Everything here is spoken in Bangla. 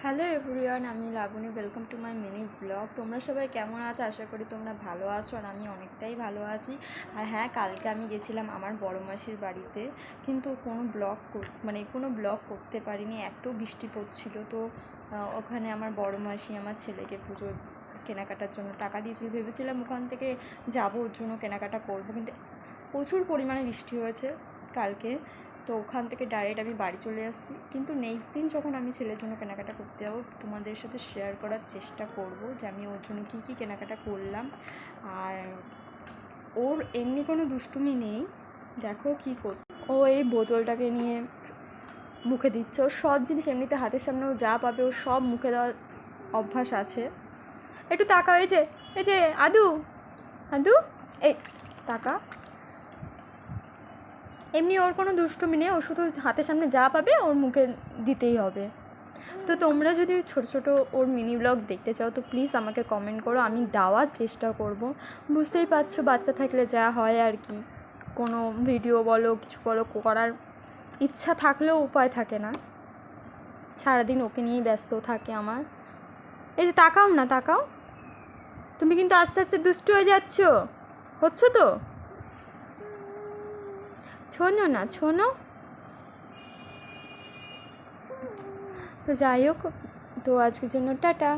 হ্যালো এভরিওয়ান, আমি Labani. Welcome to my mini blog. তোমরা সবাই কেমন আছো? আশা করি তোমরা ভালো আছো, আর আমি অনেকটাই ভালো আছি। আর হ্যাঁ, কালকে আমি গেছিলাম আমার বড় মাসির বাড়িতে, কিন্তু কোনো ব্লগ করতে পারিনি, এত বৃষ্টি পড়ছিল। তো ওখানে আমার বড় মাসি আমার ছেলেকে পুজোর কেনাকাটার জন্য টাকা দিয়েছিল। ভেবেছিলাম ওখান থেকে যাবো, ওর জন্য কেনাকাটা করবো, কিন্তু প্রচুর পরিমাণে বৃষ্টি হয়েছে কালকে। তো ওখান থেকে ডাইরেক্ট আমি বাড়ি চলে আসছি। কিন্তু নেক্সট দিন যখন আমি ছেলের জন্য কেনাকাটা করতে যাবো, তোমাদের সাথে শেয়ার করার চেষ্টা করব যে আমি ওর জন্য কী কী কেনাকাটা করলাম। আর ওর এমনি কোনো দুষ্টুমি নেই, দেখো কী ও এই বোতলটাকে নিয়ে মুখে দিচ্ছে। ওর সব জিনিস এমনিতে হাতের সামনে ও যা পাবে ও সব মুখে দেওয়ার অভ্যাস আছে। একটু তাকা, এই যে আদু আদু, এই তাকা। এমনি ওর কোনো দুষ্টুমি নেই, ও শুধু হাতের সামনে যা পাবে ওর মুখে দিতেই হবে। তো তোমরা যদি ছোটো ছোটো ওর মিনি ব্লগ দেখতে চাও তো প্লিজ আমাকে কমেন্ট করো, আমি দেওয়ার চেষ্টা করব। বুঝতেই পারছো বাচ্চা থাকলে যা হয় আর কি, কোনো ভিডিও বলো কিছু বলো করার ইচ্ছা থাকলেও উপায় থাকে না, সারাদিন ওকে নিয়েই ব্যস্ত থাকে আমার। এই যে তাকাও না, তাকাও, তুমি কিন্তু আস্তে আস্তে দুষ্টু হয়ে হচ্ছ তো, শোনো না, শোনো। তো যাই হোক, তো আজকের জন্য টাটা।